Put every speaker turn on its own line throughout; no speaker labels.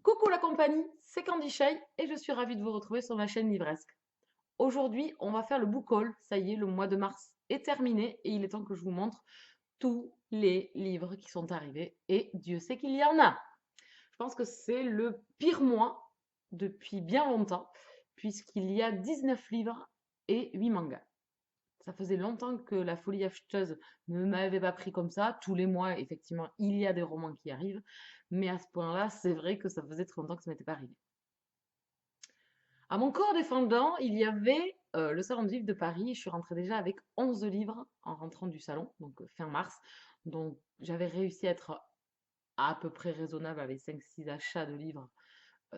Coucou la compagnie, c'est Candy Shay et je suis ravie de vous retrouver sur ma chaîne Livresque. Aujourd'hui, on va faire le book haul. Ça y est, le mois de mars est terminé et il est temps que je vous montre tous les livres qui sont arrivés et Dieu sait qu'il y en a. Je pense que c'est le pire mois depuis bien longtemps puisqu'il y a 19 livres et 8 mangas. Ça faisait longtemps que la folie acheteuse ne m'avait pas pris comme ça. Tous les mois, effectivement, il y a des romans qui arrivent. Mais à ce point-là, c'est vrai que ça faisait très longtemps que ça m'était pas arrivé. À mon corps défendant, il y avait le salon du livre de Paris. Je suis rentrée déjà avec 11 livres en rentrant du salon, donc fin mars. Donc j'avais réussi à être à peu près raisonnable avec 5-6 achats de livres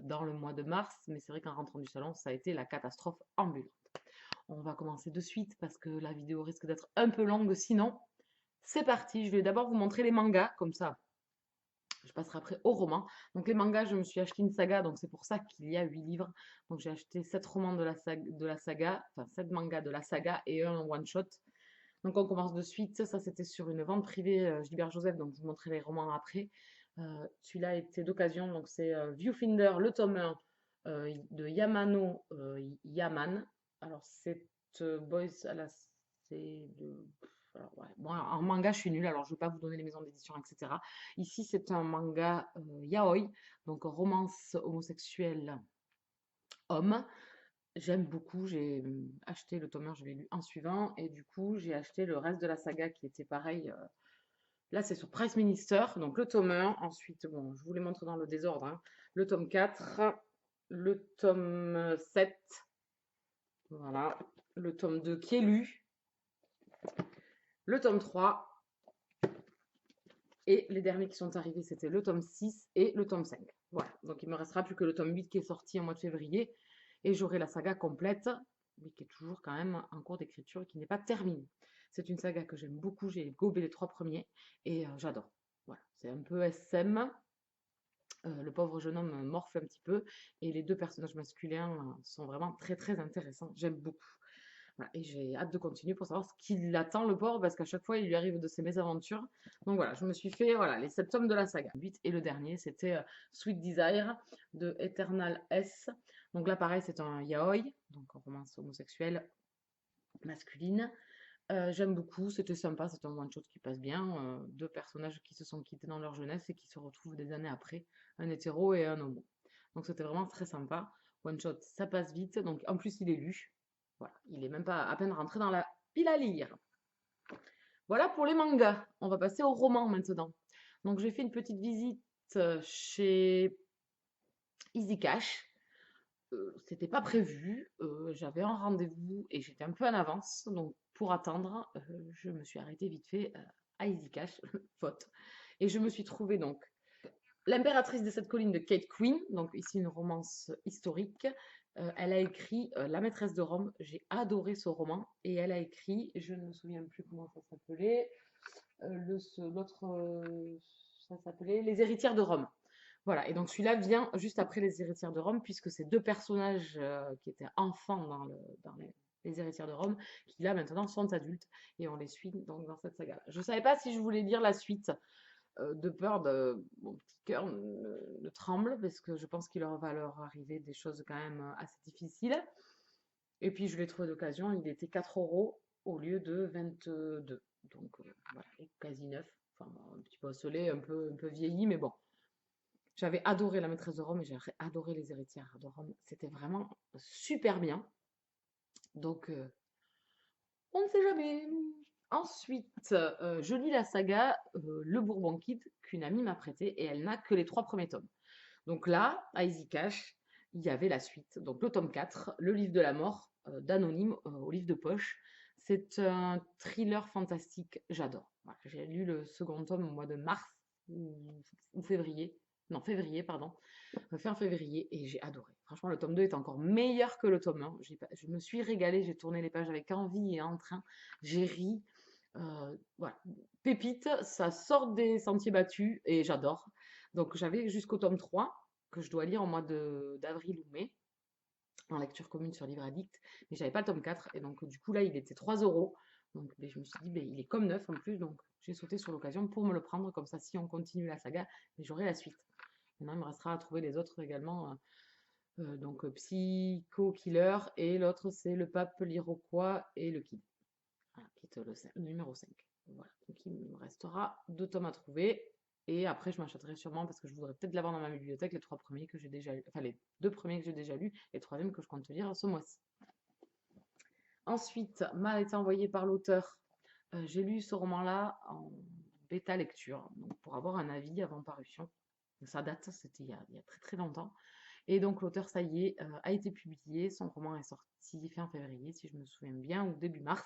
dans le mois de mars. Mais c'est vrai qu'en rentrant du salon, ça a été la catastrophe ambulante. On va commencer de suite parce que la vidéo risque d'être un peu longue sinon. C'est parti, je vais d'abord vous montrer les mangas, comme ça je passerai après au roman. Donc les mangas, je me suis acheté une saga, donc c'est pour ça qu'il y a 8 livres. Donc j'ai acheté 7 romans de la saga, enfin 7 mangas de la saga et un one-shot. Donc on commence de suite, ça c'était sur une vente privée Gilbert Joseph, donc je vous montrerai les romans après. Celui-là était d'occasion, donc c'est Viewfinder, le tome 1 de Yamano Yaman. Alors c'est Boys à la... C'est de... Alors, ouais. Bon, en manga, je suis nulle, alors je ne vais pas vous donner les maisons d'édition, etc. Ici, c'est un manga yaoi, donc romance homosexuelle homme. J'aime beaucoup, j'ai acheté le tome 1, je l'ai lu en suivant, et du coup, j'ai acheté le reste de la saga qui était pareil. Là, c'est sur Price Minister, donc le tome 1. Ensuite, bon, je vous les montre dans le désordre, hein. Le tome 4, le tome 7, voilà, le tome 2 qui est lu, le tome 3, et les derniers qui sont arrivés, c'était le tome 6 et le tome 5. Voilà, donc il me restera plus que le tome 8 qui est sorti en mois de février, et j'aurai la saga complète, mais qui est toujours quand même en cours d'écriture et qui n'est pas terminée. C'est une saga que j'aime beaucoup, j'ai gobé les 3 premiers, et j'adore. Voilà, c'est un peu SM, le pauvre jeune homme morfle un petit peu, et les deux personnages masculins sont vraiment très très intéressants, j'aime beaucoup. Voilà, et j'ai hâte de continuer pour savoir ce qu'il attend le pauvre, parce qu'à chaque fois il lui arrive de ses mésaventures. Donc voilà, je me suis fait voilà, les 7 tomes de la saga. 8 et le dernier, c'était Sweet Desire de Eternal S. Donc là pareil, c'est un yaoi, donc en romance homosexuelle masculine. J'aime beaucoup, c'était sympa, c'est un one-shot qui passe bien. Deux personnages qui se sont quittés dans leur jeunesse et qui se retrouvent des années après, un hétéro et un homo. Donc c'était vraiment très sympa. One-shot, ça passe vite, donc en plus il est lu. Voilà, il est même pas à peine rentré dans la pile à lire. Voilà pour les mangas. On va passer aux romans maintenant. Donc j'ai fait une petite visite chez Easy Cash. C'était pas prévu, j'avais un rendez-vous et j'étais un peu en avance, donc pour attendre, je me suis arrêtée vite fait à Easy Cash, faute. Et je me suis trouvée donc L'impératrice des sept collines de Kate Quinn, donc ici une romance historique. Elle a écrit La maîtresse de Rome, j'ai adoré ce roman, et elle a écrit, je ne me souviens plus comment ça s'appelait, l'autre, ça s'appelait Les héritières de Rome. Voilà, et donc celui-là vient juste après Les héritières de Rome, puisque c'est deux personnages qui étaient enfants dans les héritières de Rome, qui là maintenant sont adultes, et on les suit donc dans cette saga. Je ne savais pas si je voulais lire la suite, de peur de mon petit cœur ne tremble, parce que je pense qu'il va leur arriver des choses quand même assez difficiles. Et puis je l'ai trouvé d'occasion, il était 4 euros au lieu de 22. Donc voilà, quasi neuf. Enfin, un petit peu osselé, un peu vieilli, mais bon. J'avais adoré La maîtresse de Rome et j'ai adoré Les héritières de Rome. C'était vraiment super bien. Donc, on ne sait jamais. Ensuite, je lis la saga Le Bourbon Kid qu'une amie m'a prêté et elle n'a que les 3 premiers tomes. Donc là, à Easy Cash, il y avait la suite. Donc le tome 4, Le livre de la mort d'Anonyme au livre de poche. C'est un thriller fantastique, j'adore. Voilà, j'ai lu le second tome au mois de mars ou février. Non, février, pardon. Fin février, et j'ai adoré. Franchement, le tome 2 est encore meilleur que le tome 1. Je me suis régalée, j'ai tourné les pages avec envie et entrain. J'ai ri. Voilà. Pépite, ça sort des sentiers battus et j'adore. Donc j'avais jusqu'au tome 3 que je dois lire en mois d'avril ou mai en lecture commune sur Livre Addict, mais j'avais pas le tome 4 et donc du coup là il était 3 euros. Donc ben, je me suis dit ben, il est comme neuf en plus, donc j'ai sauté sur l'occasion pour me le prendre, comme ça si on continue la saga, mais j'aurai la suite. Maintenant, il me restera à trouver les autres également. Donc Psycho Killer et l'autre c'est le pape, l'Iroquois et le Kid. Voilà, qui est le numéro 5. Voilà, donc il me restera 2 tomes à trouver. Et après, je m'achèterai sûrement parce que je voudrais peut-être l'avoir dans ma bibliothèque, les 3 premiers que j'ai déjà lus, enfin les 2 premiers que j'ai déjà lus, et le troisième que je compte lire ce mois-ci. Ensuite, m'a été envoyé par l'auteur. J'ai lu ce roman-là en bêta lecture, donc pour avoir un avis avant parution. Ça date, c'était il y a très très longtemps. Et donc l'auteur, ça y est, a été publié. Son roman est sorti fin février, si je me souviens bien, ou début mars.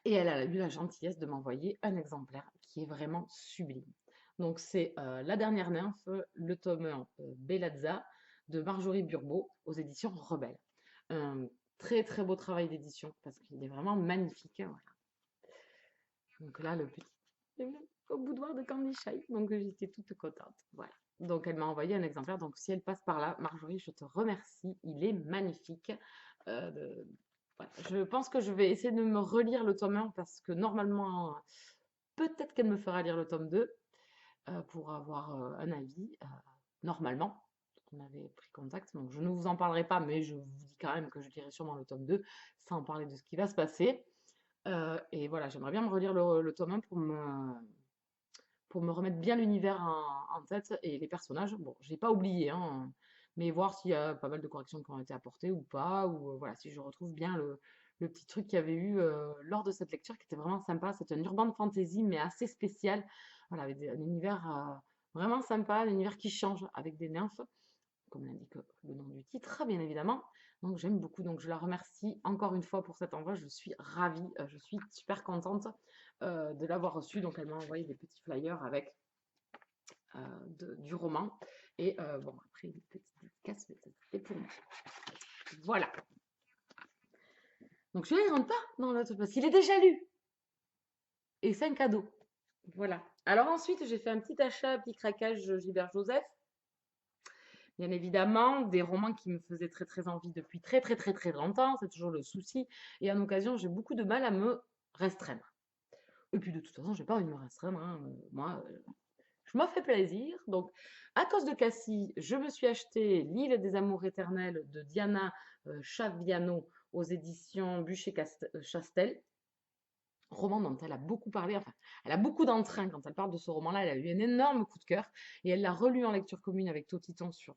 Et elle a eu la gentillesse de m'envoyer un exemplaire qui est vraiment sublime. Donc c'est La dernière nymphe, le tome 1, Bellazza, de Marjorie Burbeau, aux éditions Rebelle. Un très très beau travail d'édition, parce qu'il est vraiment magnifique, hein, voilà. Donc là, le petit au boudoir de Candy Shy, donc j'étais toute contente. Voilà. Donc elle m'a envoyé un exemplaire. Donc si elle passe par là, Marjorie, je te remercie. Il est magnifique. Voilà. Je pense que je vais essayer de me relire le tome 1 parce que normalement, peut-être qu'elle me fera lire le tome 2 pour avoir un avis. Normalement, on avait pris contact. Donc je ne vous en parlerai pas, mais je vous dis quand même que je lirai sûrement le tome 2 sans parler de ce qui va se passer. Et voilà, j'aimerais bien me relire le tome 1 pour me remettre bien l'univers en tête et les personnages. Bon, j'ai pas oublié, hein, mais voir s'il y a pas mal de corrections qui ont été apportées ou pas, ou voilà, si je retrouve bien le petit truc qu'il y avait eu lors de cette lecture qui était vraiment sympa. C'est un urban fantasy, mais assez spécial. Voilà, avec un univers vraiment sympa, un univers qui change avec des nymphes, comme l'indique le nom du titre, bien évidemment. Donc j'aime beaucoup, donc je la remercie encore une fois pour cet envoi, je suis ravie, je suis super contente de l'avoir reçu. Donc elle m'a envoyé des petits flyers avec du roman. Et bon, après une petite dédicace, c'était pour moi. Voilà. Donc je ne rentre pas dans l'autre parce qu'il est déjà lu. Et c'est un cadeau. Voilà. Alors ensuite, j'ai fait un petit achat, un petit craquage Gilbert Joseph. Bien évidemment, des romans qui me faisaient très très envie depuis très très très très longtemps, c'est toujours le souci. Et en occasion, j'ai beaucoup de mal à me restreindre. Et puis de toute façon, j'ai pas envie de me restreindre, hein. Moi, je me fais plaisir. Donc, à cause de Cassie, je me suis acheté L'île des amours éternels de Diana Chaviano aux éditions Bûcher-Chastel. Roman dont elle a beaucoup parlé, enfin, elle a beaucoup d'entrain quand elle parle de ce roman-là. Elle a eu un énorme coup de cœur et elle l'a relu en lecture commune avec Totiton sur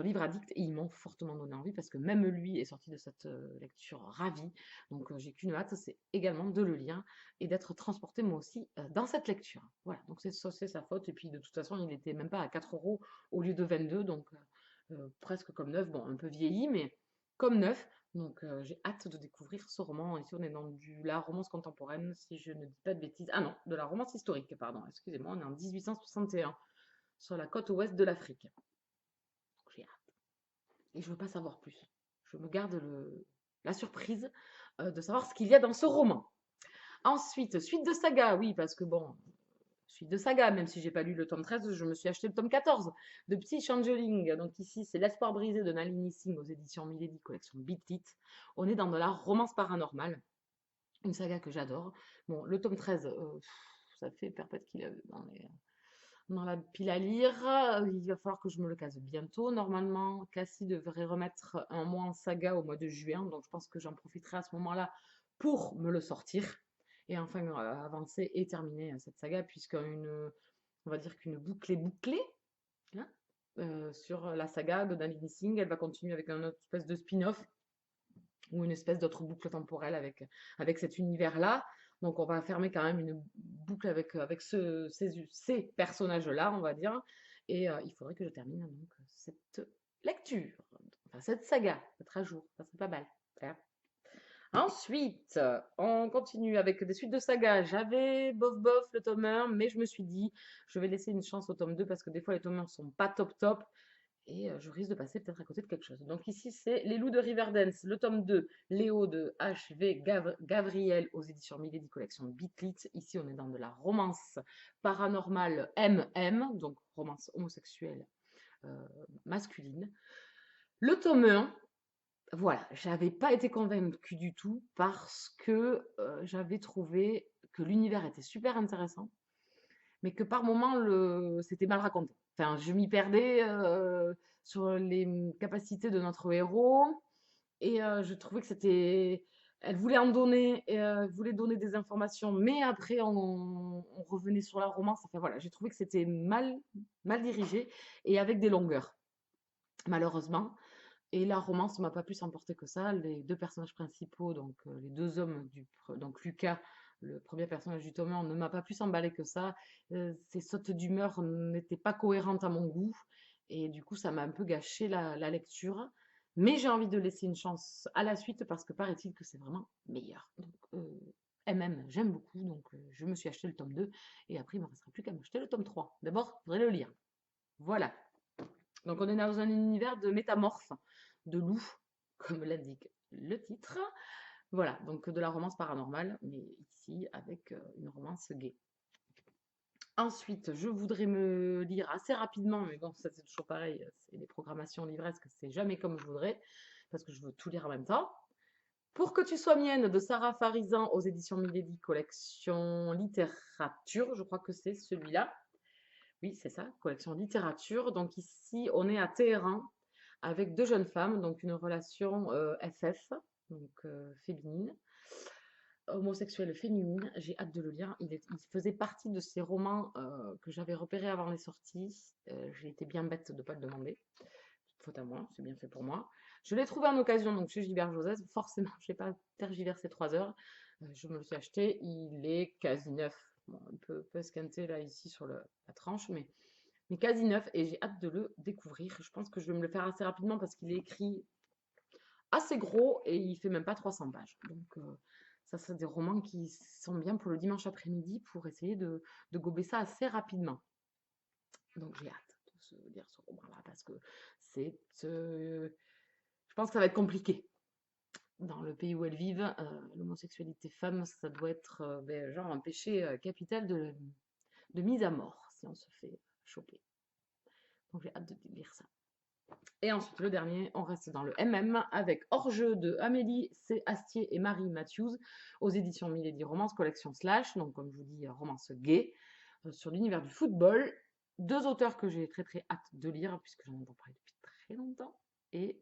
Livre Addict et ils m'ont fortement donné envie parce que même lui est sorti de cette lecture ravi. Donc j'ai qu'une hâte, c'est également de le lire et d'être transportée moi aussi dans cette lecture. Voilà, donc c'est sa faute et puis de toute façon il n'était même pas à 4 euros au lieu de 22, donc presque comme neuf, bon un peu vieilli mais comme neuf. Donc j'ai hâte de découvrir ce roman. Ici on est dans la romance contemporaine, si je ne dis pas de bêtises. Ah non, de la romance historique, pardon, excusez-moi, on est en 1861, sur la côte ouest de l'Afrique. Donc j'ai hâte. Et je veux pas savoir plus. Je me garde la surprise de savoir ce qu'il y a dans ce roman. Ensuite, suite de saga, oui, parce que bon, suite de saga, même si j'ai pas lu le tome 13, je me suis acheté le tome 14 de Petit Changeling. Donc ici, c'est L'espoir brisé de Nalini Singh aux éditions Milady, collection Beat It. On est dans de la romance paranormale, une saga que j'adore. Bon, le tome 13, ça fait perpète qu'il est dans la pile à lire. Il va falloir que je me le case bientôt. Normalement, Cassie devrait remettre un mois en saga au mois de juin, donc je pense que j'en profiterai à ce moment-là pour me le sortir et enfin avancer et terminer cette saga, on va dire qu'une boucle est bouclée, hein, sur la saga de Nalini Singh. Elle va continuer avec un autre espèce de spin-off ou une espèce d'autre boucle temporelle avec cet univers-là. Donc on va fermer quand même une boucle avec ces personnages-là, on va dire. Et il faudrait que je termine donc cette lecture, enfin cette saga, être à jour, ça serait pas mal. Voilà. Ensuite, on continue avec des suites de sagas. J'avais bof bof le tome 1, mais je me suis dit, je vais laisser une chance au tome 2 parce que des fois les tomes 1 sont pas top top et je risque de passer peut-être à côté de quelque chose. Donc ici, c'est Les Loups de Riverdance, le tome 2, Léo de H.V. Gavriel aux éditions Milady Collection Beatlit. Ici, on est dans de la romance paranormale MM, donc romance homosexuelle masculine. Le tome 1, voilà, j'avais pas été convaincue du tout parce que j'avais trouvé que l'univers était super intéressant, mais que par moments, c'était mal raconté. Enfin, je m'y perdais sur les capacités de notre héros, et je trouvais que c'était. Elle voulait en donner, et, elle voulait donner des informations, mais après, on revenait sur la romance. Enfin voilà, j'ai trouvé que c'était mal dirigé et avec des longueurs, malheureusement. Et la romance ne m'a pas plus emporté que ça. Les deux personnages principaux, donc les deux hommes, donc Lucas, le premier personnage du tome 1, ne m'a pas plus emballé que ça. Ces sautes d'humeur n'étaient pas cohérentes à mon goût. Et du coup, ça m'a un peu gâché la lecture. Mais j'ai envie de laisser une chance à la suite parce que paraît-il que c'est vraiment meilleur. Donc, MM, j'aime beaucoup. Donc, je me suis acheté le tome 2. Et après, il ne me restera plus qu'à m'acheter le tome 3. D'abord, il faudrait le lire. Voilà. Donc, on est dans un univers de métamorphes, de loups, comme l'indique le titre. Voilà, donc de la romance paranormale, mais ici avec une romance gay. Ensuite, je voudrais me lire assez rapidement, mais bon, ça c'est toujours pareil, c'est les programmations livresques, c'est jamais comme je voudrais, parce que je veux tout lire en même temps. Pour que tu sois mienne de Sarah Farizan aux éditions Milady, collection littérature, je crois que c'est celui-là. Oui, c'est ça, collection littérature. Donc ici, on est à Téhéran avec deux jeunes femmes, donc une relation FF, donc féminine, homosexuelle féminine. J'ai hâte de le lire. Il faisait partie de ces romans que j'avais repérés avant les sorties. J'ai été bien bête de ne pas le demander. Faute à moi, c'est bien fait pour moi. Je l'ai trouvé en occasion donc chez Gilbert Joseph. Forcément, je n'ai pas tergiversé 3 heures. Je me le suis acheté. Il est quasi neuf. Bon, un peu esquinté là ici sur la tranche, mais quasi neuf et j'ai hâte de le découvrir. Je pense que je vais me le faire assez rapidement parce qu'il est écrit assez gros et il fait même pas 300 pages. Donc ça, c'est des romans qui sont bien pour le dimanche après-midi pour essayer de gober ça assez rapidement. Donc j'ai hâte de se lire ce roman-là parce que c'est... je pense que ça va être compliqué. Dans le pays où elles vivent, l'homosexualité femme, ça doit être genre un péché capital de mise à mort si on se fait choper. Donc j'ai hâte de lire ça. Et ensuite, le dernier, on reste dans le MM avec Hors-jeu de Amélie C. Astier et Marie Matthews aux éditions Milady Romance Collection Slash, donc comme je vous dis, romance gay, sur l'univers du football. Deux auteurs que j'ai très très hâte de lire puisque j'en entends parler depuis très longtemps. Et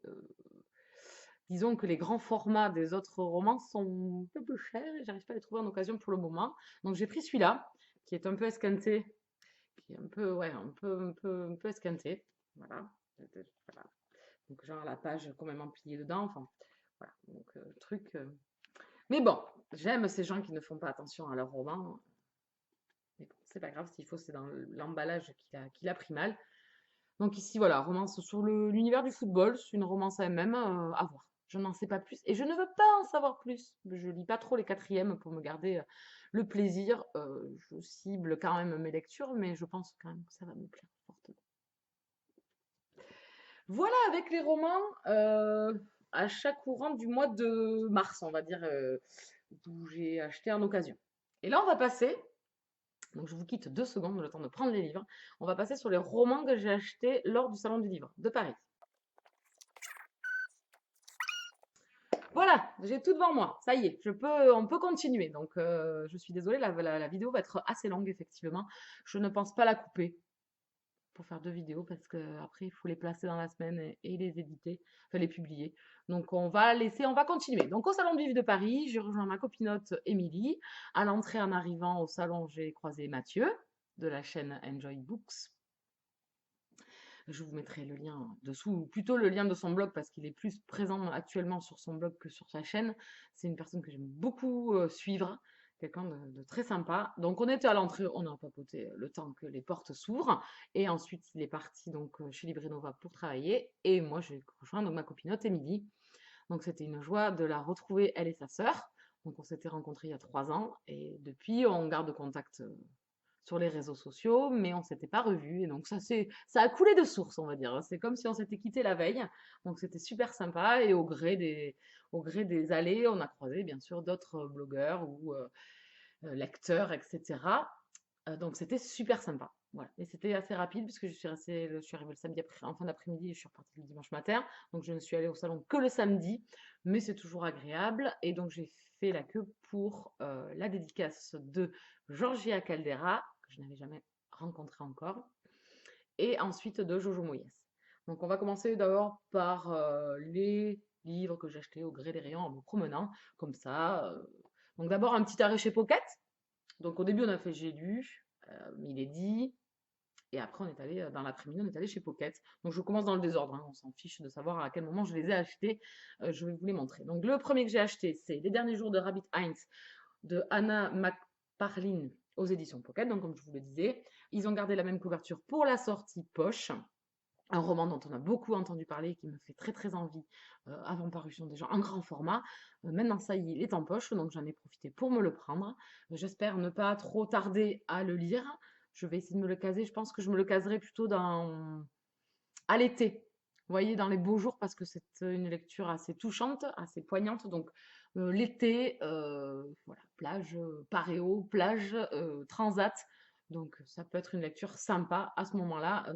disons que les grands formats des autres romans sont un peu plus chers et j'arrive pas à les trouver en occasion pour le moment. Donc j'ai pris celui-là qui est un peu esquinté, qui est un peu, ouais, un peu esquinté. Voilà. Voilà. Donc, genre, la page quand même pliée dedans. Enfin, voilà. Donc, truc. Mais bon, j'aime ces gens qui ne font pas attention à leur roman. Mais bon, c'est pas grave, s'il faut, c'est dans l'emballage qu'il a pris mal. Donc, ici, voilà, romance sur l'univers du football. C'est une romance à elle-même, à voir. Je n'en sais pas plus et je ne veux pas en savoir plus. Je lis pas trop les quatrièmes pour me garder le plaisir. Je cible quand même mes lectures, mais je pense quand même que ça va me plaire fortement. Voilà avec les romans à chaque courant du mois de mars, on va dire, d'où j'ai acheté en occasion. Et là, on va passer, donc je vous quitte 2 secondes, le temps de prendre les livres. On va passer sur les romans que j'ai achetés lors du Salon du Livre de Paris. Voilà, j'ai tout devant moi. Ça y est, on peut continuer. Donc, je suis désolée, la vidéo va être assez longue, effectivement. Je ne pense pas la couper pour faire 2 vidéos parce qu'après, il faut les placer dans la semaine et les éditer, enfin les publier. Donc, on va continuer. Donc, au Salon du Livre de Paris, j'ai rejoint ma copinote Émilie. À l'entrée, en arrivant au salon, j'ai croisé Mathieu de la chaîne Enjoy Books. Je vous mettrai le lien dessous, ou plutôt le lien de son blog parce qu'il est plus présent actuellement sur son blog que sur sa chaîne. C'est une personne que j'aime beaucoup suivre, quelqu'un de très sympa. Donc on était à l'entrée, on a papoté le temps que les portes s'ouvrent. Et ensuite il est parti donc chez Librinova pour travailler. Et moi j'ai rejoint donc ma copinote Émilie. Donc c'était une joie de la retrouver, elle et sa sœur. Donc on s'était rencontrés il y a 3 ans et depuis on garde contact sur les réseaux sociaux, mais on s'était pas revus. Et donc ça a coulé de source, on va dire. C'est comme si on s'était quitté la veille. Donc c'était super sympa. Et au gré des allées, on a croisé bien sûr d'autres blogueurs ou lecteurs, etc. Donc c'était super sympa. Voilà. Et c'était assez rapide puisque je suis arrivée le samedi après, en fin d'après-midi et je suis repartie le dimanche matin. Donc je ne suis allée au salon que le samedi, mais c'est toujours agréable. Et donc j'ai fait la queue pour la dédicace de Georgia Caldera, que je n'avais jamais rencontré encore. Et ensuite de Jojo Moyes. Donc on va commencer d'abord par les livres que j'ai achetés au gré des rayons en me promenant, comme ça. Donc d'abord un petit arrêt chez Pocket. Donc au début on a fait J'ai lu, Milady, et après on est allé, dans l'après-midi, on est allé chez Pocket. Donc je commence dans le désordre, hein, on s'en fiche de savoir à quel moment je les ai achetés, je vais vous les montrer. Donc le premier que j'ai acheté, c'est Les Derniers Jours de Rabbit Hines de Anna McParlin aux éditions Pocket, donc comme je vous le disais. Ils ont gardé la même couverture pour la sortie poche. Un roman dont on a beaucoup entendu parler, qui me fait très très envie, avant parution déjà en grand format. Maintenant ça y est, il est en poche, donc j'en ai profité pour me le prendre. J'espère ne pas trop tarder à le lire. Je vais essayer de me le caser, je pense que je me le caserai plutôt à l'été. Vous voyez, dans les beaux jours, parce que c'est une lecture assez touchante, assez poignante. Donc l'été, voilà, plage, paréo, plage, transat. Donc ça peut être une lecture sympa à ce moment-là,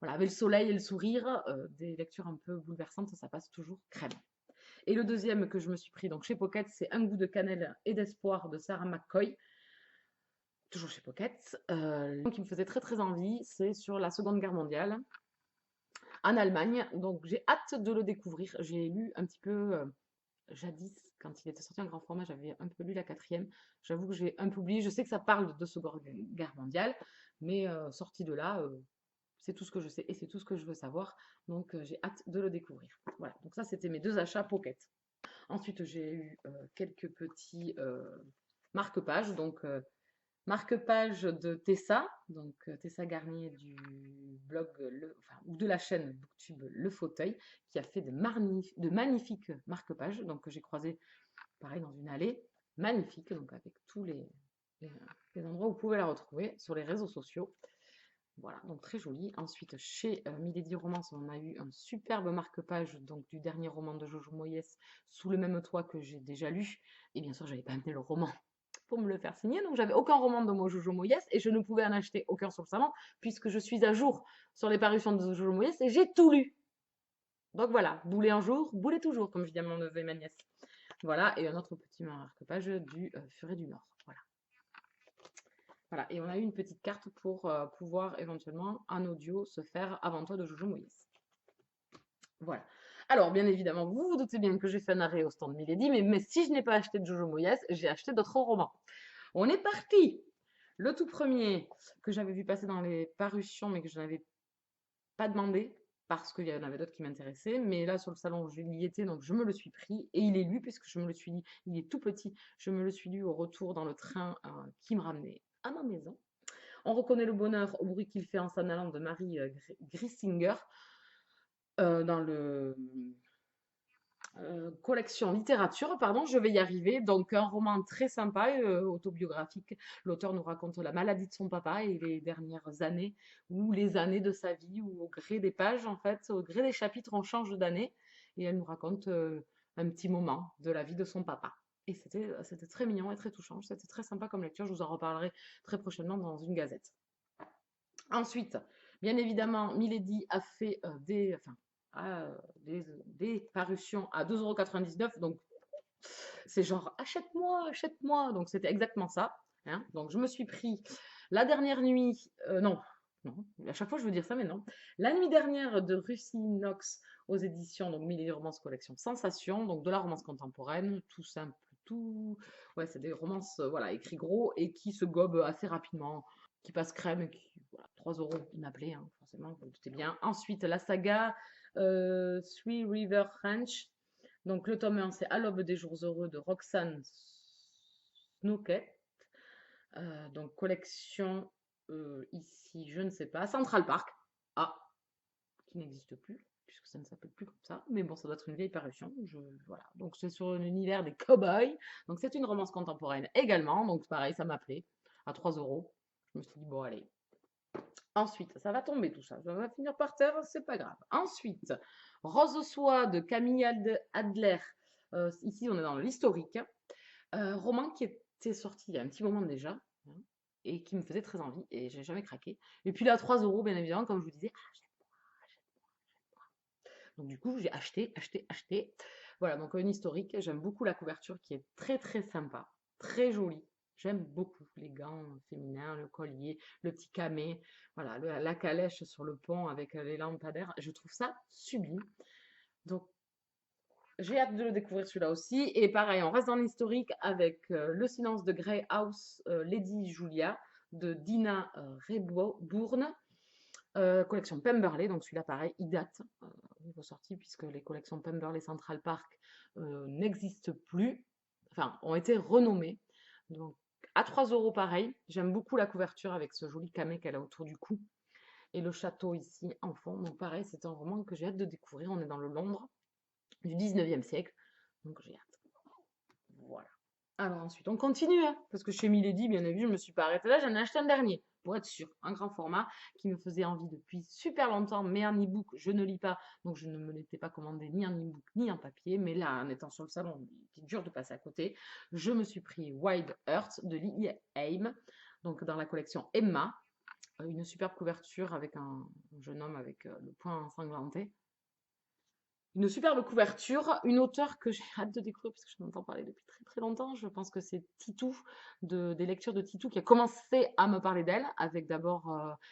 voilà, avec le soleil et le sourire, des lectures un peu bouleversantes, ça passe toujours crème. Et le deuxième que je me suis pris donc chez Pocket, c'est Un goût de cannelle et d'espoir de Sarah McCoy, toujours chez Pocket. Qui me faisait très très envie, c'est sur la Seconde Guerre mondiale en Allemagne. Donc j'ai hâte de le découvrir. J'ai lu un petit peu jadis, quand il était sorti en grand format, j'avais un peu lu la quatrième. J'avoue que j'ai un peu oublié. Je sais que ça parle de Seconde Guerre mondiale, mais sorti de là, c'est tout ce que je sais et c'est tout ce que je veux savoir. Donc j'ai hâte de le découvrir. Voilà, donc ça c'était mes deux achats Pocket. Ensuite j'ai eu quelques petits marque-pages. Donc marque-page de Tessa, donc Tessa Garnier du blog, ou de la chaîne Booktube Le Fauteuil, qui a fait de magnifiques marque-pages, donc que j'ai croisé pareil dans une allée, magnifique, donc avec tous les endroits où vous pouvez la retrouver sur les réseaux sociaux. Voilà, donc très joli. Ensuite, chez Milady Romance, on a eu un superbe marque-page donc du dernier roman de Jojo Moyes, Sous le même toit, que j'ai déjà lu. Et bien sûr, j'avais pas amené le roman pour me le faire signer, donc j'avais aucun roman de Jojo Moyes et je ne pouvais en acheter aucun sur le salon puisque je suis à jour sur les parutions de Jojo Moyes et j'ai tout lu. Donc voilà, bouler un jour, bouler toujours, comme je dis à mon neveu et ma nièce. Voilà, et un autre petit marque-page du Furet du Nord. Voilà. Voilà, et on a eu une petite carte pour pouvoir éventuellement en audio se faire Avant toi de Jojo Moyes. Voilà. Alors, bien évidemment, vous vous doutez bien que j'ai fait un arrêt au stand Milady, mais si je n'ai pas acheté de Jojo Moyes, j'ai acheté d'autres romans. On est parti. Le tout premier que j'avais vu passer dans les parutions, mais que je n'avais pas demandé, parce qu'il y en avait d'autres qui m'intéressaient, mais là sur le salon, je y étais, donc je me le suis pris, et il est lu, puisque je me le suis lu, il est tout petit, je me le suis lu au retour dans le train qui me ramenait à ma maison. On reconnaît le bonheur au bruit qu'il fait en s'en allant de Marie Grissinger, dans le collection littérature, pardon, je vais y arriver. Donc un roman très sympa, autobiographique. L'auteur nous raconte la maladie de son papa et les dernières années, ou les années de sa vie, ou au gré des pages, en fait, au gré des chapitres, on change d'année. Et elle nous raconte un petit moment de la vie de son papa. Et c'était très mignon et très touchant. C'était très sympa comme lecture. Je vous en reparlerai très prochainement dans une gazette. Ensuite, bien évidemment, Milady a fait des parutions à 2,99 €. Donc, c'est genre achète-moi, achète-moi. Donc, c'était exactement ça. Hein. Donc, je me suis pris La dernière nuit. Non, non, à chaque fois je veux dire ça, mais non. La nuit dernière de Russie Knox aux éditions donc Milady Romance Collection Sensation. Donc, de la romance contemporaine, tout simple, tout. Ouais, c'est des romances voilà, écrits gros et qui se gobent assez rapidement, qui passe crème, et qui, voilà, 3 € inappelés, hein, forcément, vous vous doutez bien. Ensuite, la saga Three River Ranch. Donc, le tome 1, c'est À l'aube des jours heureux de Roxane Snoquet. Donc, collection ici, je ne sais pas, Central Park. Ah, qui n'existe plus, puisque ça ne s'appelle plus comme ça. Mais bon, ça doit être une vieille parution. Voilà. Donc, c'est sur l'univers des cow-boys. Donc, c'est une romance contemporaine également. Donc, pareil, ça m'appelait à 3 €. Je me suis dit, bon, allez. Ensuite, ça va tomber tout ça. Ça va finir par terre, c'est pas grave. Ensuite, Rose au soie de Camille Adler. Ici, on est dans l'historique. Roman qui était sorti il y a un petit moment déjà, hein, et qui me faisait très envie, et j'ai jamais craqué. Et puis là, 3 €, bien évidemment, comme je vous disais, achète-moi, achète-moi, achète-moi. Donc du coup, j'ai acheté, acheté, acheté. Voilà, donc un historique. J'aime beaucoup la couverture qui est très très sympa, très jolie. J'aime beaucoup les gants féminins, le collier, le petit camé, voilà, la calèche sur le pont avec les lampadaires. Je trouve ça sublime. Donc, j'ai hâte de le découvrir celui-là aussi. Et pareil, on reste dans l'historique avec Le silence de Grey House, Lady Julia de Dina Raybourn, collection Pemberley. Donc celui-là, pareil, il date au niveau sortie puisque les collections Pemberley Central Park n'existent plus, enfin, ont été renommées. Donc à 3 euros pareil. J'aime beaucoup la couverture avec ce joli camé qu'elle a autour du cou. Et le château ici en fond. Donc pareil, c'est un roman que j'ai hâte de découvrir. On est dans le Londres du 19e siècle. Donc j'ai hâte. Voilà. Alors ensuite, on continue, hein, parce que chez Milady, bien évidemment, je me suis pas arrêtée là, j'en ai acheté un dernier, pour être sûr, un grand format qui me faisait envie depuis super longtemps, mais en e-book, je ne lis pas, donc je ne me l'étais pas commandé ni en e-book ni en papier, mais là, en étant sur le salon, c'est dur de passer à côté, je me suis pris Wild Earth de Lee Haim, donc dans la collection Emma, une superbe couverture avec un jeune homme avec le poing ensanglanté. Une superbe couverture, une auteure que j'ai hâte de découvrir parce que je m'entends parler depuis très très longtemps. Je pense que c'est Titou, des lectures de Titou, qui a commencé à me parler d'elle, avec d'abord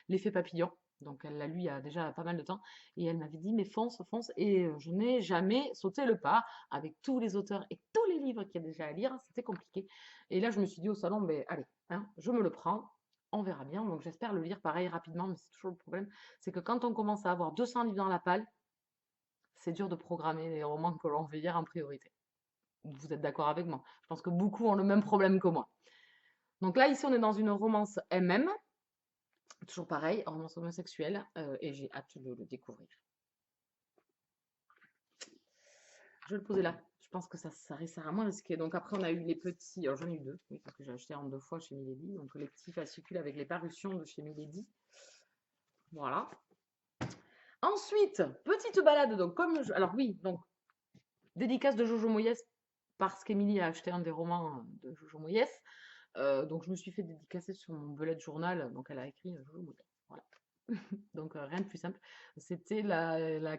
L'effet papillon. Donc elle l'a lu il y a déjà pas mal de temps. Et elle m'avait dit, mais fonce, fonce. Et je n'ai jamais sauté le pas avec tous les auteurs et tous les livres qu'il y a déjà à lire. C'était compliqué. Et là, je me suis dit au salon, ben allez, hein, je me le prends. On verra bien. Donc j'espère le lire pareil rapidement, mais c'est toujours le problème. C'est que quand on commence à avoir 200 livres dans la palle, c'est dur de programmer les romans que l'on veut lire en priorité. Vous êtes d'accord avec moi? Je pense que beaucoup ont le même problème que moi. Donc là, ici, on est dans une romance MM, toujours pareil, romance homosexuelle, et j'ai hâte de le découvrir. Je vais le poser là. Je pense que ça sera moins risqué. Donc après, on a eu les petits, alors j'en ai eu deux, oui, parce que j'ai acheté en 2 fois chez Milady, donc les petits fascicules avec les parutions de chez Milady. Voilà. Ensuite, petite balade, donc alors oui, donc dédicace de Jojo Moyes parce qu'Émilie a acheté un des romans de Jojo Moyes. Donc je me suis fait dédicacer sur mon bullet journal. Donc elle a écrit Jojo Moyes. Voilà. Donc rien de plus simple. C'était la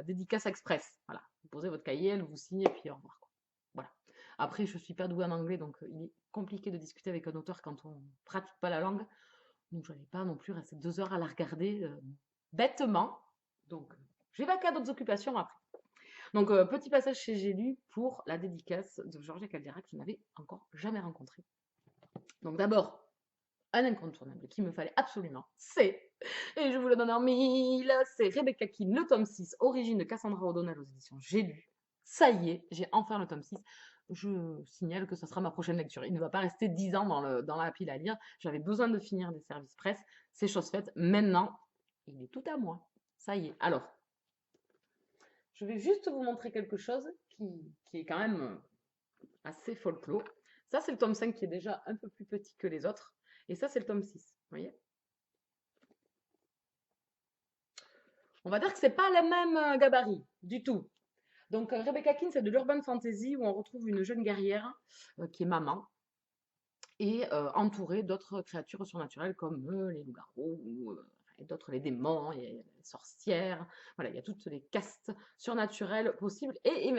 dédicace express. Voilà. Vous posez votre cahier, elle vous signe et puis au revoir, quoi. Voilà. Après, je suis pas douée en anglais, donc il est compliqué de discuter avec un auteur quand on pratique pas la langue. Donc je n'allais pas non plus rester 2 heures à la regarder bêtement. Donc j'ai vaqué à d'autres occupations après. Donc, petit passage chez J'ai lu pour la dédicace de Georgia Caldera que je n'avais encore jamais rencontré. Donc, d'abord, un incontournable qu'il me fallait absolument, c'est, et je vous le donne en mille, c'est Rebecca Keane, le tome 6, Origine de Cassandra O'Donnell aux éditions J'ai lu. Ça y est, j'ai enfin le tome 6. Je signale que ce sera ma prochaine lecture. Il ne va pas rester 10 ans dans la pile à lire. J'avais besoin de finir des services presse. C'est chose faite. Maintenant, il est tout à moi. Ça y est. Alors, je vais juste vous montrer quelque chose qui est quand même assez folklore. Ça, c'est le tome 5 qui est déjà un peu plus petit que les autres. Et ça, c'est le tome 6. Vous voyez? On va dire que c'est pas le même gabarit du tout. Donc, Rebecca Keane, c'est de l'urban fantasy où on retrouve une jeune guerrière qui est maman et entourée d'autres créatures surnaturelles comme les loups-garous ou et d'autres, les démons, et les sorcières. Voilà, il y a toutes les castes surnaturelles possibles et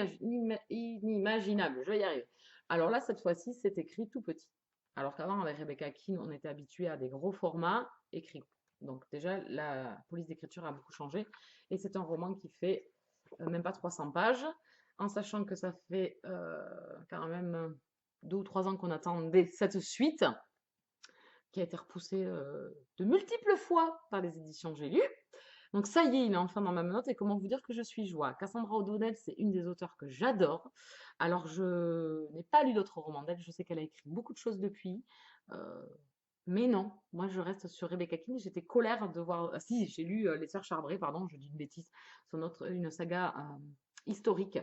inimaginables. Je vais y arriver. Alors là, cette fois-ci, c'est écrit tout petit. Alors qu'avant, avec Rebecca Keane, on était habitué à des gros formats écrits. Donc déjà, la police d'écriture a beaucoup changé. Et c'est un roman qui fait même pas 300 pages, en sachant que ça fait quand même 2 ou 3 ans qu'on attendait cette suite, qui a été repoussée de multiples fois par les éditions J'ai lu. Donc ça y est, il est enfin dans ma menotte et comment vous dire que je suis joie. Cassandra O'Donnell, c'est une des auteurs que j'adore. Alors je n'ai pas lu d'autres romans d'elle, je sais qu'elle a écrit beaucoup de choses depuis. Mais non, moi je reste sur Rebecca Keane. J'étais colère de voir. Ah, si, j'ai lu Les Sœurs Charbrées, pardon, je dis une bêtise. C'est une saga historique.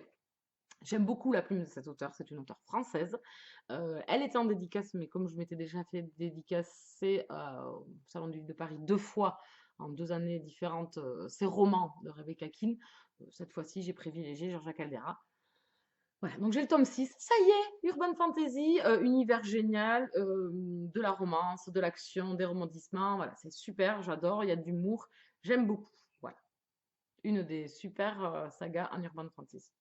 J'aime beaucoup la plume de cette auteure, c'est une auteure française. Elle était en dédicace, mais comme je m'étais déjà fait dédicacer au Salon du Livre de Paris 2 fois, en 2 années différentes, ces romans de Rebecca Keane, cette fois-ci j'ai privilégié Georgia Caldera. Voilà, donc j'ai le tome 6, ça y est, Urban Fantasy, univers génial, de la romance, de l'action, des rebondissements, voilà, c'est super, j'adore, il y a de l'humour, j'aime beaucoup, voilà. Une des super sagas en Urban Fantasy.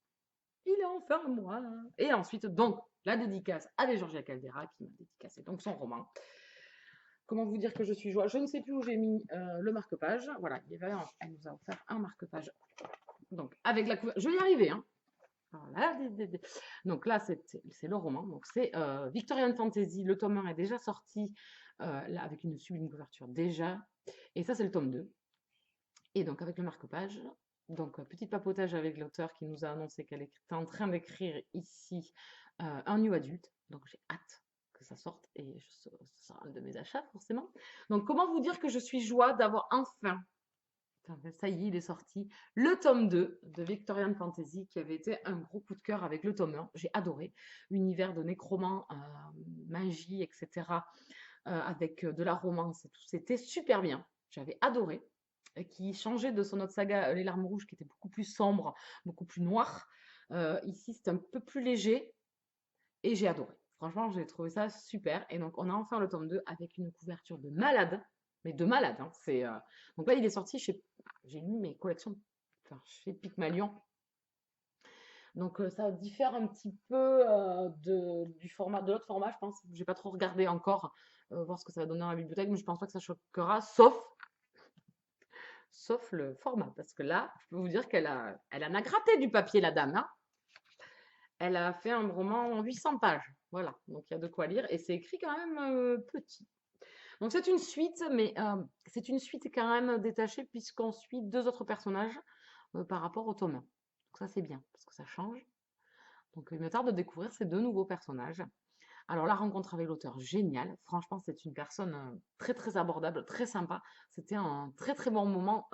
Il est enfin moi. Et ensuite, donc, la dédicace à Georgia Caldera qui m'a dédicacé donc son roman. Comment vous dire que je suis joie? Je ne sais plus où j'ai mis le marque-page. Voilà, elle nous a offert un marque-page. Donc, avec la couverture. Je vais y arriver, hein. Voilà. Donc là, c'est le roman. Donc, c'est Victorian Fantasy. Le tome 1 est déjà sorti, là, avec une sublime couverture déjà. Et ça, c'est le tome 2. Et donc, avec le marque-page. Donc, petit papotage avec l'auteur qui nous a annoncé qu'elle était en train d'écrire ici un new adulte. Donc, j'ai hâte que ça sorte et ce sera un de mes achats, forcément. Donc, comment vous dire que je suis joie d'avoir enfin, ça y est, il est sorti, le tome 2 de Victorian Fantasy qui avait été un gros coup de cœur avec le tome 1. J'ai adoré. Univers de nécromant, magie, etc. Avec de la romance et tout. C'était super bien. J'avais adoré. Qui changeait de son autre saga, Les Larmes Rouges, qui était beaucoup plus sombre, beaucoup plus noir. Ici, c'est un peu plus léger et j'ai adoré. Franchement, j'ai trouvé ça super. Et donc, on a enfin le tome 2 avec une couverture de malade, mais de malade. Hein. Donc là, il est sorti chez. J'ai lu mes collections chez Pygmalion. Donc ça diffère un petit peu du format, de l'autre format, je pense. J'ai pas trop regardé encore, voir ce que ça va donner dans la bibliothèque, mais je pense pas que ça choquera, sauf le format, parce que là, je peux vous dire elle en a gratté du papier, la dame. Hein. Elle a fait un roman en 800 pages. Voilà, donc il y a de quoi lire, et c'est écrit quand même petit. Donc c'est une suite, mais c'est une suite quand même détachée, puisqu'on suit deux autres personnages par rapport au tome 1. Donc ça c'est bien, parce que ça change. Donc il me tarde de découvrir ces deux nouveaux personnages. Alors la rencontre avec l'auteur, génial. Franchement, c'est une personne très très abordable, très sympa. C'était un très très bon moment,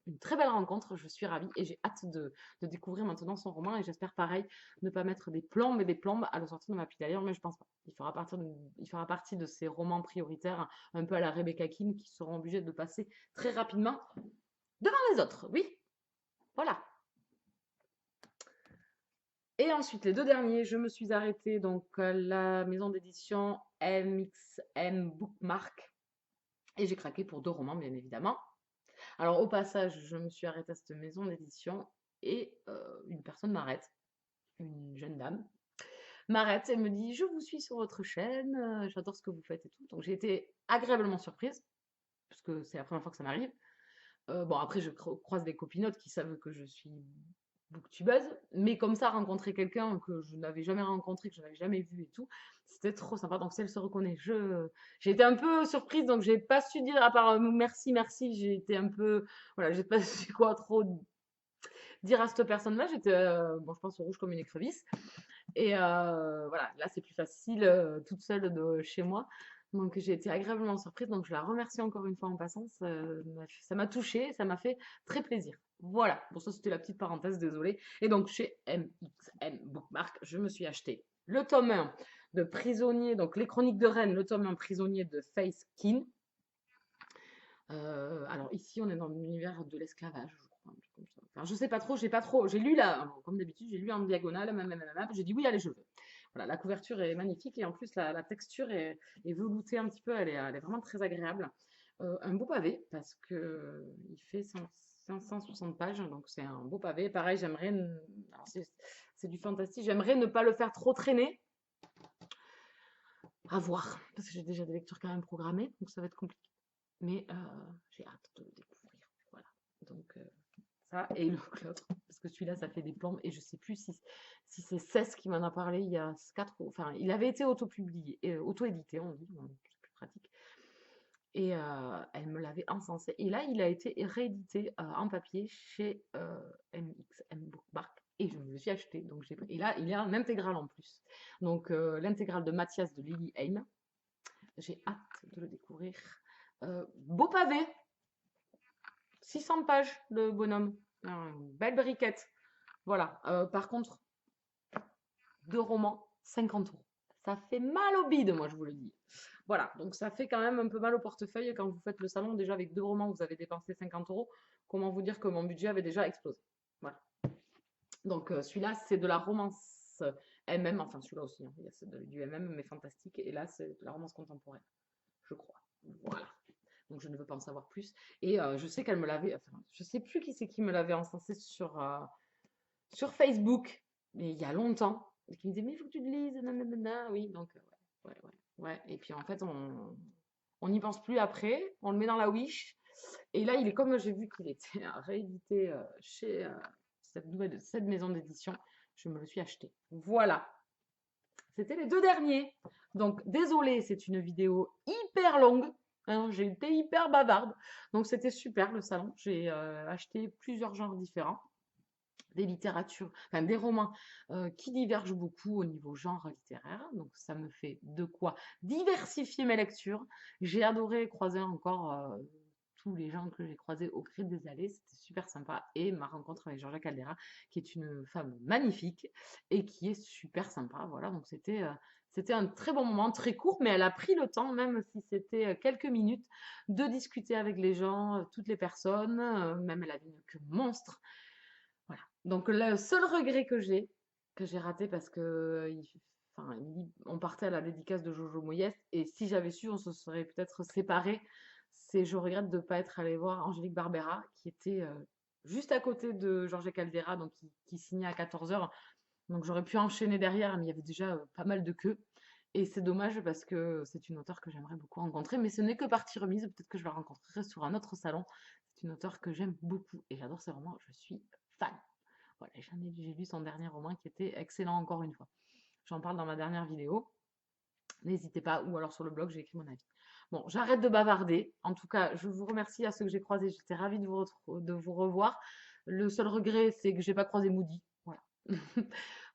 une très belle rencontre. Je suis ravie et j'ai hâte de découvrir maintenant son roman. Et j'espère pareil ne pas mettre des plombes et des plombes à le sortir de ma pile à lire, mais je pense pas. Il fera partie de ces romans prioritaires, un peu à la Rebecca Keane, qui seront obligés de passer très rapidement devant les autres. Oui, voilà. Et ensuite, les deux derniers, je me suis arrêtée donc à la maison d'édition MXM Bookmark et j'ai craqué pour deux romans, bien évidemment. Alors, au passage, je me suis arrêtée à cette maison d'édition et une personne m'arrête, une jeune dame, m'arrête et me dit: Je vous suis sur votre chaîne, j'adore ce que vous faites et tout. Donc, j'ai été agréablement surprise, parce que c'est la première fois que ça m'arrive. Bon, après, je croise des copinotes qui savent que je suis booktubeuse, mais comme ça, rencontrer quelqu'un que je n'avais jamais rencontré, que je n'avais jamais vu et tout, c'était trop sympa. Donc, si elle se reconnaît, j'ai été un peu surprise, donc j'ai pas su dire, à part merci, merci, j'ai été un peu, voilà, j'ai pas su quoi trop dire à cette personne-là. J'étais, bon, je pense, rouge comme une écrevisse. Et voilà, là, c'est plus facile toute seule de chez moi. Donc, j'ai été agréablement surprise. Donc, je la remercie encore une fois en passant. Ça m'a touchée, ça m'a fait très plaisir. Voilà, bon, ça c'était la petite parenthèse, désolée. Et donc, chez MXM Bookmark, je me suis acheté le tome 1 de Prisonnier, donc Les Chroniques de Rennes, le tome 1 Prisonnier de Faith Keane. Alors, ici, on est dans l'univers de l'esclavage, je crois, un truc comme ça. Enfin, je sais pas trop, j'ai lu là, comme d'habitude, j'ai lu en diagonale, j'ai dit oui, allez, je veux. Voilà, la couverture est magnifique et en plus la texture est veloutée un petit peu, elle est vraiment très agréable. Un beau pavé parce que il fait 560 pages, donc c'est un beau pavé. Pareil, alors c'est du fantastique, j'aimerais ne pas le faire trop traîner. À voir, parce que j'ai déjà des lectures quand même programmées, donc ça va être compliqué. Mais j'ai hâte de le découvrir. Voilà. Donc ça et l'autre, parce que celui-là, ça fait des plombes et je sais plus si c'est Cess qui m'en a parlé il y a 4 enfin, il avait été auto-publié, auto-édité, on dit, c'est plus pratique. Et elle me l'avait encensé. Et là, il a été réédité en papier chez MXM Bookmark. Et je me le suis acheté. Et là, il est en intégrale en plus. Donc, l'intégrale de Mathias de Lily Haim. J'ai hâte de le découvrir. Beau pavé. 600 pages, le bonhomme. Belle briquette. Voilà. Par contre, deux romans, 50 €. Ça fait mal au bide, moi, je vous le dis. Voilà, donc ça fait quand même un peu mal au portefeuille quand vous faites le salon. Déjà, avec deux romans, vous avez dépensé 50 €. Comment vous dire que mon budget avait déjà explosé. Voilà. Donc, celui-là, c'est de la romance MM. Enfin, celui-là aussi, hein. Il y a du MM, mais fantastique. Et là, c'est de la romance contemporaine, je crois. Voilà. Donc, je ne veux pas en savoir plus. Et je sais qu'elle me l'avait. Enfin, je sais plus qui c'est qui me l'avait encensé sur Facebook, mais il y a longtemps. Et qui me disait, mais il faut que tu te lises, nanana. Oui, donc, ouais. Et puis, en fait, on n'y pense plus après. On le met dans la Wish. Et là, il est comme j'ai vu qu'il était réédité chez cette maison d'édition. Je me le suis acheté. Voilà. C'était les deux derniers. Donc, désolé, c'est une vidéo hyper longue. Hein, j'ai été hyper bavarde. Donc, c'était super le salon. J'ai acheté plusieurs genres différents. Des littératures, enfin des romans qui divergent beaucoup au niveau genre littéraire. Donc, ça me fait de quoi diversifier mes lectures. J'ai adoré croiser encore tous les gens que j'ai croisés au gré des allées. C'était super sympa. Et ma rencontre avec Georgia Caldera, qui est une femme magnifique et qui est super sympa. Voilà, donc c'était un très bon moment, très court, mais elle a pris le temps, même si c'était quelques minutes, de discuter avec les gens, toutes les personnes. Même elle avait une queue monstre. Voilà. Donc le seul regret que j'ai raté parce que enfin, on partait à la dédicace de Jojo Moyes et si j'avais su, on se serait peut-être séparés. C'est je regrette de ne pas être allé voir Angélique Barbera qui était juste à côté de Georges Caldera, donc qui signait à 14 heures. Donc j'aurais pu enchaîner derrière, mais il y avait déjà pas mal de queues. Et c'est dommage parce que c'est une auteure que j'aimerais beaucoup rencontrer, mais ce n'est que partie remise. Peut-être que je la rencontrerai sur un autre salon. C'est une auteure que j'aime beaucoup et j'adore ses romans. Je suis fan. Voilà, j'ai lu son dernier roman qui était excellent encore une fois. J'en parle dans ma dernière vidéo. N'hésitez pas, ou alors sur le blog, j'ai écrit mon avis. Bon, j'arrête de bavarder. En tout cas, je vous remercie à ceux que j'ai croisés. J'étais ravie de vous revoir. Le seul regret, c'est que j'ai pas croisé Moody. Voilà.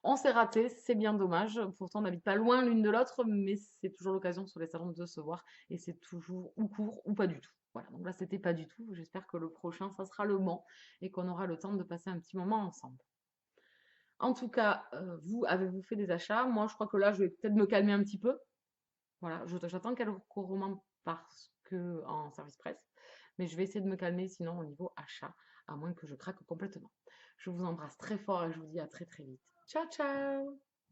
On s'est raté, c'est bien dommage. Pourtant, on n'habite pas loin l'une de l'autre, mais c'est toujours l'occasion sur les salons de se voir. Et c'est toujours ou court ou pas du tout. Voilà, donc là, c'était pas du tout. J'espère que le prochain, ça sera le Mans et qu'on aura le temps de passer un petit moment ensemble. En tout cas, vous, avez-vous fait des achats? Moi, je crois que là, je vais peut-être me calmer un petit peu. Voilà, j'attends quelques romans parce que en service presse, mais je vais essayer de me calmer sinon au niveau achat, à moins que je craque complètement. Je vous embrasse très fort et je vous dis à très très vite. Ciao ciao!